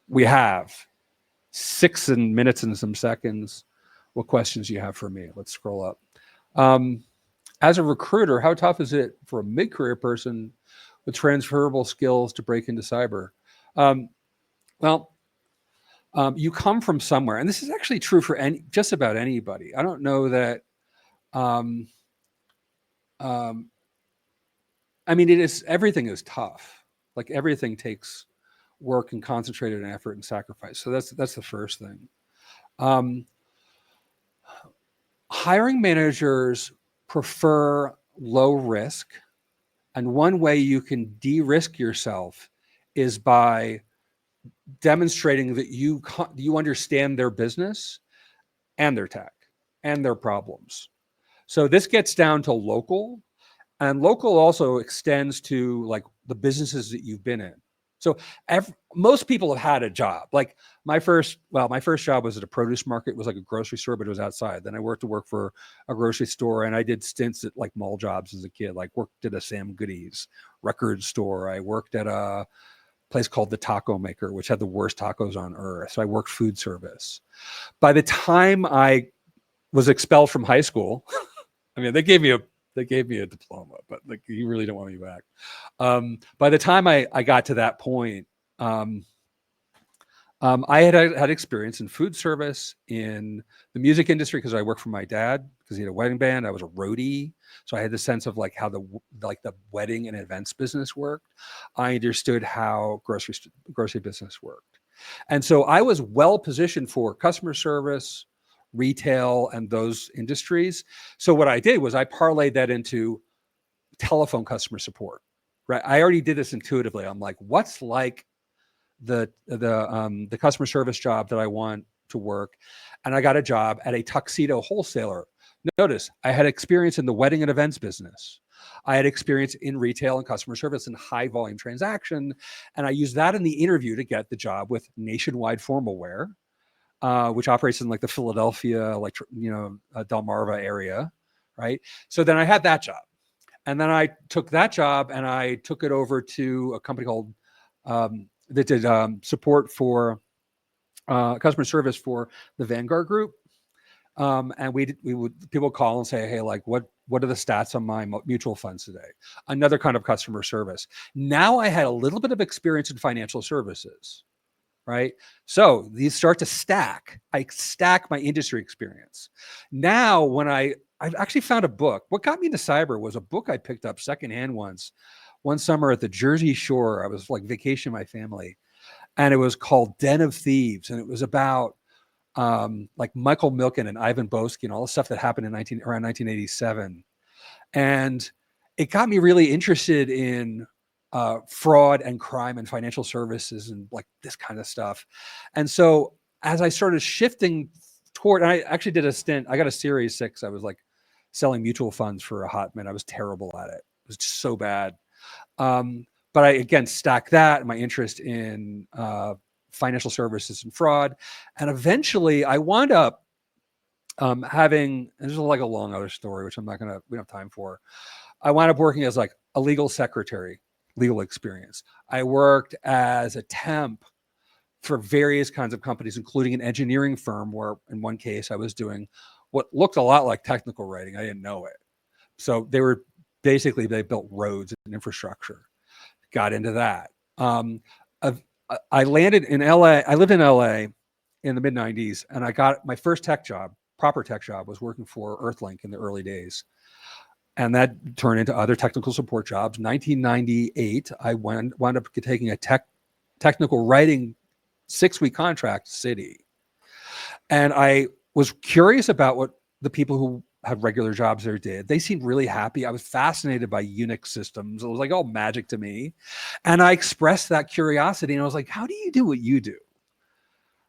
We have 6 minutes and some seconds. What questions do you have for me? Let's scroll up. As a recruiter, how tough is it for a mid-career person with transferable skills to break into cyber? You come from somewhere, and this is actually true for just about anybody. I don't know that. I mean, everything is tough. Like everything takes work and concentrated effort and sacrifice. So that's the first thing. Hiring managers prefer low risk, and one way you can de-risk yourself is by demonstrating that you understand their business and their tech and their problems. So this gets down to local, and local also extends to like the businesses that you've been in. So most people have had a job. Like my first job was at a produce market. It was like a grocery store, but it was outside. Then I worked for a grocery store, and I did stints at like mall jobs as a kid. Like worked at a Sam Goodies record store. I worked at a place called the Taco Maker, which had the worst tacos on earth. So I worked food service. By the time I was expelled from high school, I mean, they gave me a diploma, but like you really don't want me back. By the time I got to that point, I had experience in food service, in the music industry, because I worked for my dad because he had a wedding band. I was a roadie, so I had the sense of like how the wedding and events business worked. I understood how grocery business worked, and so I was well positioned for customer service, retail, and those industries. So what I did was I parlayed that into telephone customer support, right? I already did this intuitively. I'm like, what's like the customer service job that I want to work? And I got a job at a tuxedo wholesaler. Notice I had experience in the wedding and events business. I had experience in retail and customer service and high volume transaction. And I used that in the interview to get the job with Nationwide Formal Wear, which operates in like the Philadelphia, Delmarva area, right? So then I had that job, and then I took that job and I took it over to a company called that did support for customer service for the Vanguard Group, and people would call and say, hey, like what are the stats on my mutual funds today? Another kind of customer service. Now I had a little bit of experience in financial services. Right? So these start to stack. I stack my industry experience. Now, when I've actually found a book. What got me into cyber was a book I picked up secondhand one summer at the Jersey Shore. I was like vacationing with my family, and it was called Den of Thieves. And it was about like Michael Milken and Ivan Boesky and all the stuff that happened around 1987. And it got me really interested in fraud and crime and financial services and like this kind of stuff. And so as I started shifting toward, and I actually did a stint, I got a Series 6. I was like selling mutual funds for a hot minute. I was terrible at it. It was just so bad. But I, again, stacked that, my interest in financial services and fraud. And eventually I wound up having, this is like a long other story, which we don't have time for. I wound up working as like a legal secretary, legal experience. I worked as a temp for various kinds of companies, including an engineering firm where in one case I was doing what looked a lot like technical writing. I didn't know it. So they built roads and infrastructure, got into that. I landed in LA. I lived in LA in the mid 90s, and I got my first proper tech job was working for Earthlink in the early days. And that turned into other technical support jobs. 1998, I wound up taking a technical writing 6-week contract Citi. And I was curious about what the people who had regular jobs there did. They seemed really happy. I was fascinated by Unix systems. It was like all magic to me. And I expressed that curiosity, and I was like, how do you do what you do?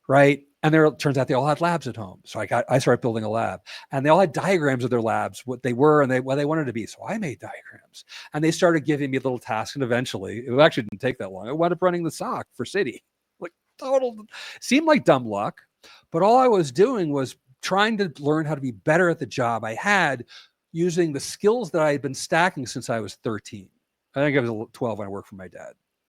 Right? And it turns out they all had labs at home. So I started building a lab, and they all had diagrams of their labs, what they were and what they wanted to be. So I made diagrams, and they started giving me little tasks. And eventually, it actually didn't take that long. I wound up running the SOC for Citi. Like seemed like dumb luck, but all I was doing was trying to learn how to be better at the job I had using the skills that I had been stacking since I was 13. I think I was 12 when I worked for my dad.